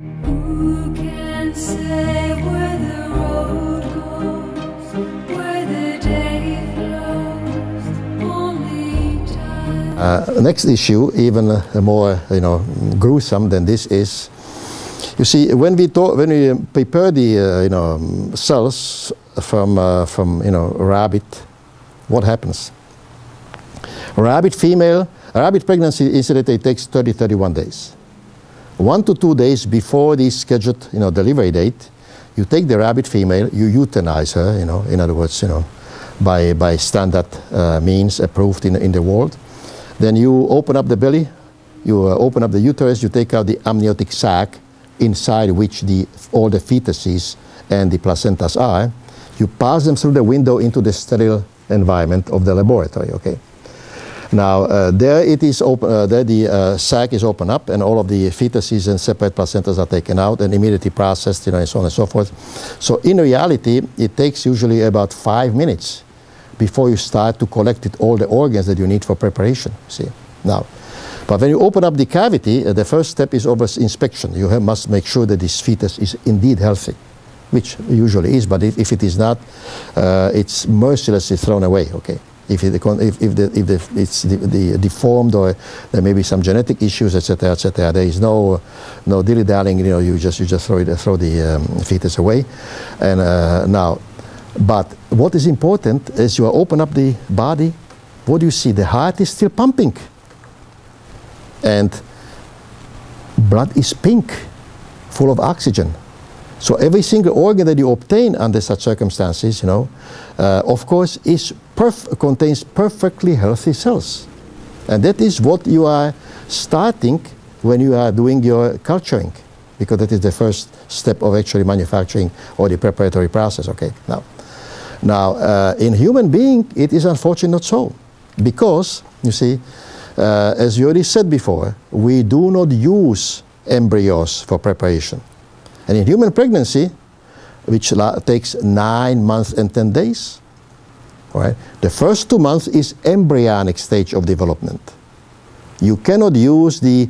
Who can say where the road goes, where the day flows, only time. Next issue, even more gruesome than this, is, you see, when we prepare the cells from rabbit, what happens? Rabbit pregnancy incidentally takes 30-31 days. 1 to 2 days before the scheduled delivery date, you take the rabbit female, you euthanize her, in other words, by standard means approved in the world. Then you open up the belly, you open up the uterus, you take out the amniotic sac inside which all the fetuses and the placentas are. You pass them through the window into the sterile environment of the laboratory, okay? Now, there it is open, there the sac is opened up and all of the fetuses and separate placentas are taken out and immediately processed, and so on and so forth. So in reality, it takes usually about 5 minutes before you start to collect all the organs that you need for preparation, see? Now, but when you open up the cavity, the first step is always inspection. You must make sure that this fetus is indeed healthy, which usually is, but if it is not, it's mercilessly thrown away, okay? If it's deformed, or there may be some genetic issues, etc., etc., there is no dilly-dallying. You just throw the fetus away. And now, but what is important is you open up the body. What do you see? The heart is still pumping, and blood is pink, full of oxygen. So every single organ that you obtain under such circumstances, of course, contains perfectly healthy cells. And that is what you are starting when you are doing your culturing, because that is the first step of actually manufacturing or the preparatory process, okay? Now, in human being, it is unfortunately not so, because, you see, as you already said before, we do not use embryos for preparation. And in human pregnancy, which takes 9 months and 10 days, all right, the first 2 months is embryonic stage of development. You cannot use the,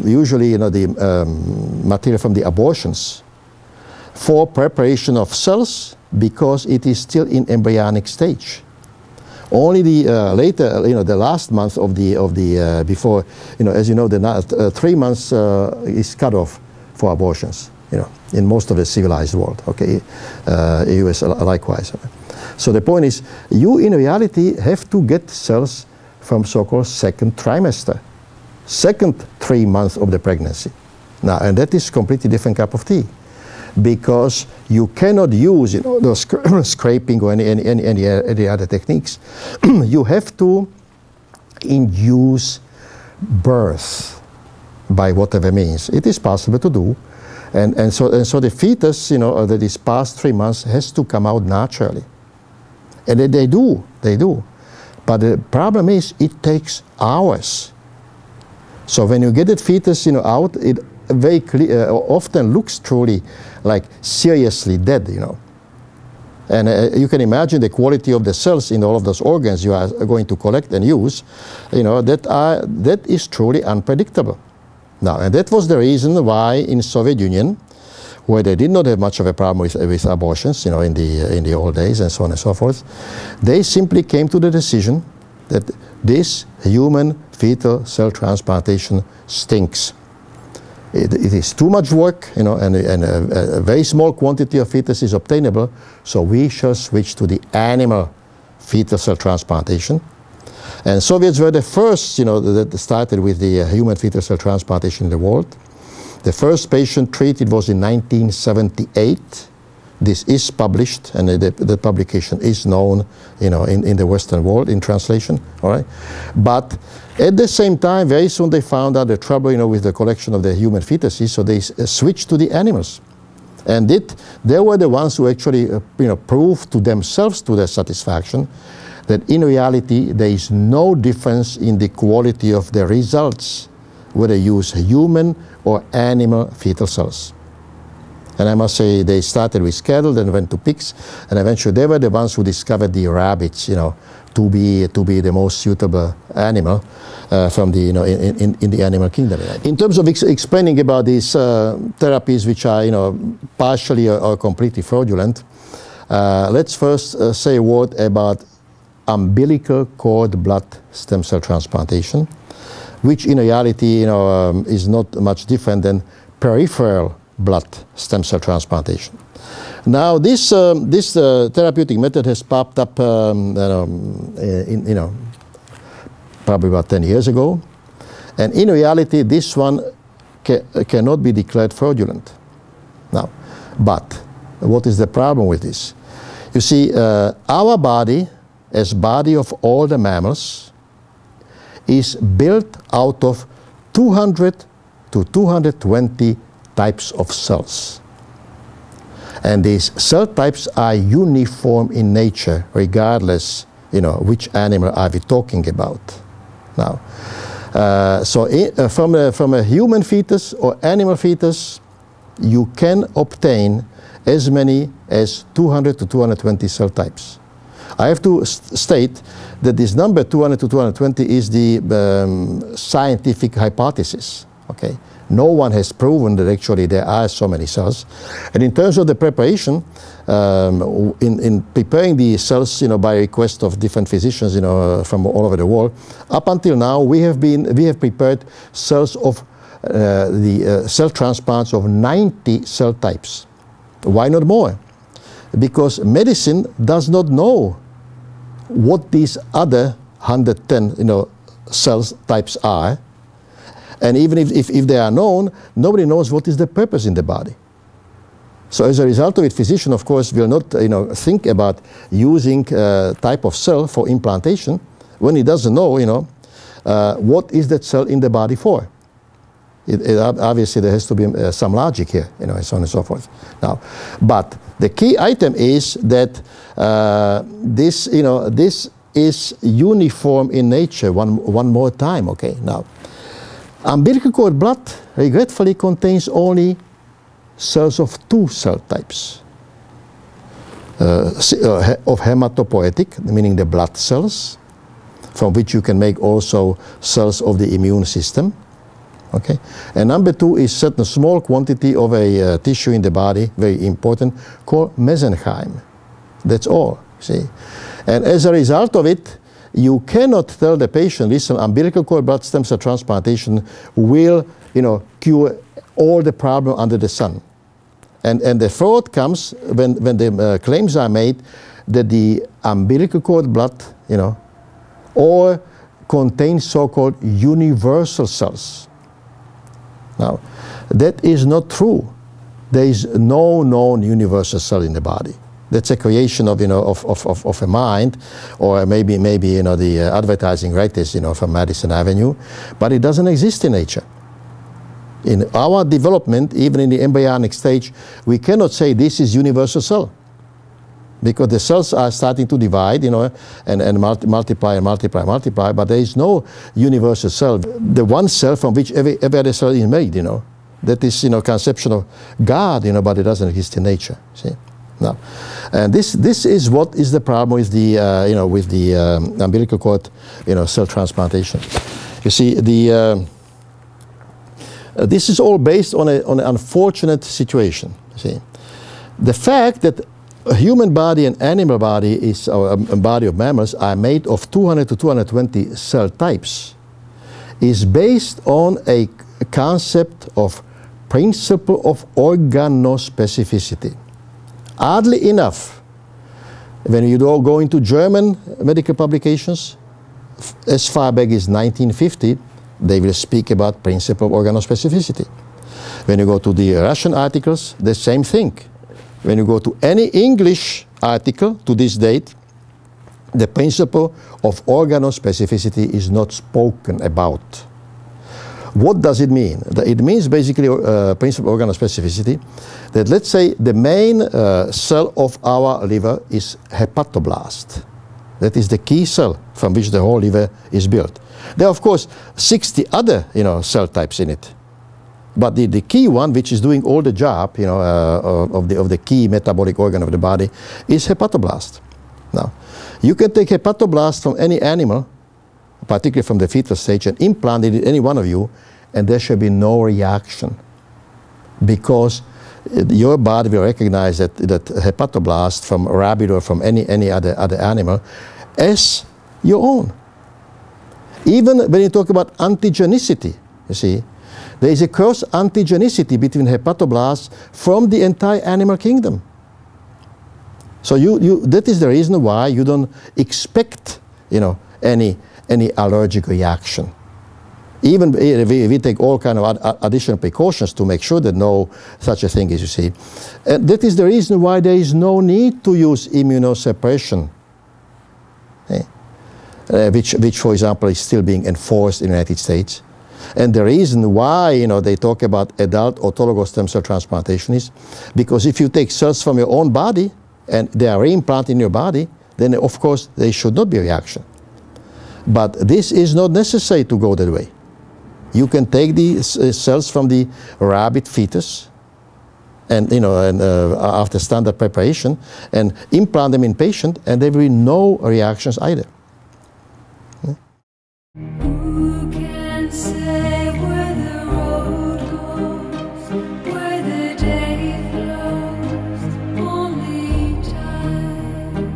usually, the material from the abortions for preparation of cells because it is still in embryonic stage. Only the later, the last month of the before, as you know, the 3 months is cut off for abortions. In most of the civilized world, okay, US likewise. So the point is, you in reality have to get cells from so-called second trimester, second 3 months of the pregnancy. Now, and that is completely different cup of tea, because you cannot use those scraping or any other techniques. You have to induce birth by whatever means. It is possible to do. And so the fetus, that is past 3 months has to come out naturally. And they do. But the problem is it takes hours. So when you get that fetus, out, it very clear, often looks truly like seriously dead, And you can imagine the quality of the cells in all of those organs you are going to collect and use, that is truly unpredictable. Now, and that was the reason why in Soviet Union, where they did not have much of a problem with abortions, in the old days and so on and so forth, they simply came to the decision that this human fetal cell transplantation stinks. It is too much work, and a very small quantity of fetus is obtainable, so we shall switch to the animal fetal cell transplantation. And Soviets were the first, that started with the human fetal cell transplantation in the world. The first patient treated was in 1978. This is published, and the publication is known, in the Western world in translation. All right, but at the same time, very soon they found out the trouble, with the collection of the human fetuses, so they switched to the animals, and they were the ones who actually, proved to themselves, to their satisfaction, that in reality there is no difference in the quality of the results whether you use human or animal fetal cells. And I must say, they started with cattle, then went to pigs, and eventually they were the ones who discovered the rabbits, you know, to be the most suitable animal from the, you know, in the animal kingdom. In terms of explaining about these therapies, which are, you know, partially or completely fraudulent, let's first say a word about umbilical cord blood stem cell transplantation, which in reality, you know, is not much different than peripheral blood stem cell transplantation. Now, this therapeutic method has popped up, probably about 10 years ago, and in reality, this one cannot be declared fraudulent. Now, but what is the problem with this? You see, our body, as body of all the mammals, is built out of 200 to 220 types of cells. And these cell types are uniform in nature, regardless, you know, which animal are we talking about. Now, from a human fetus or animal fetus, you can obtain as many as 200 to 220 cell types. I have to state that this number 200 to 220 is the scientific hypothesis. Okay, no one has proven that actually there are so many cells. And in terms of the preparation, in preparing the cells, you know, by request of different physicians, you know, from all over the world, up until now we have prepared cells of cell transplants of 90 cell types. Why not more? Because medicine does not know what these other 110, you know, cell types are. And even if they are known, nobody knows what is the purpose in the body. So as a result of it, physician, of course, will not, you know, think about using type of cell for implantation when he doesn't know, you know, what is that cell in the body for. Obviously, there has to be some logic here, you know, and so on and so forth. Now, but the key item is that this, you know, this is uniform in nature. One more time, okay. Now, umbilical cord blood regretfully contains only cells of two cell types of hematopoietic, meaning the blood cells, from which you can make also cells of the immune system. Okay, and number two is certain small quantity of a tissue in the body, very important, called mesenchyme. That's all, see. And as a result of it, you cannot tell the patient, listen, umbilical cord blood stem cell transplantation will, you know, cure all the problem under the sun. And the fraud comes when the claims are made that the umbilical cord blood, you know, or contains so-called universal cells. Now, that is not true. There is no known universal cell in the body. That's a creation of, you know, of a mind, or maybe you know, the advertising writers, you know, from Madison Avenue, but it doesn't exist in nature. In our development, even in the embryonic stage, we cannot say this is universal cell, because the cells are starting to divide, you know, and multiply, but there is no universal cell. The one cell from which every other cell is made, you know, that is, you know, conception of God, you know, but it doesn't exist in nature. See, now, and this is what is the problem with the you know, with the umbilical cord, you know, cell transplantation. You see, the this is all based on an unfortunate situation. See, the fact that a human body and animal body is, or a body of mammals are made of 200 to 220 cell types is based on a concept of principle of organospecificity. Oddly enough, when you go into German medical publications, as far back as 1950, they will speak about principle of organospecificity. When you go to the Russian articles, the same thing. When you go to any English article to this date, the principle of organospecificity is not spoken about. What does it mean? It means basically principle of organospecificity, that let's say the main cell of our liver is hepatoblast. That is the key cell from which the whole liver is built. There are, of course, 60 other, you know, cell types in it. But the key one, which is doing all the job, you know, of the key metabolic organ of the body, is hepatoblast. Now, you can take hepatoblast from any animal, particularly from the fetal stage, and implant it in any one of you, and there should be no reaction, because your body will recognize that hepatoblast from a rabbit or from any other animal as your own. Even when you talk about antigenicity, you see, there is a cross antigenicity between hepatoblast from the entire animal kingdom. So that is the reason why you don't expect, you know, any allergic reaction. Even we take all kind of additional precautions to make sure that no such a thing is, you see. And that is the reason why there is no need to use immunosuppression, which, for example, is still being enforced in the United States. And the reason why, you know, they talk about adult autologous stem cell transplantation is because if you take cells from your own body and they are reimplanted in your body, then of course there should not be a reaction. But this is not necessary to go that way. You can take the cells from the rabbit fetus, and you know, and after standard preparation, and implant them in patient, and there will be no reactions either. Who can say where the road goes, where the day flows? Only time.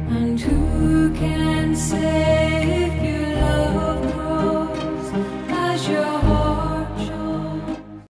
And who can say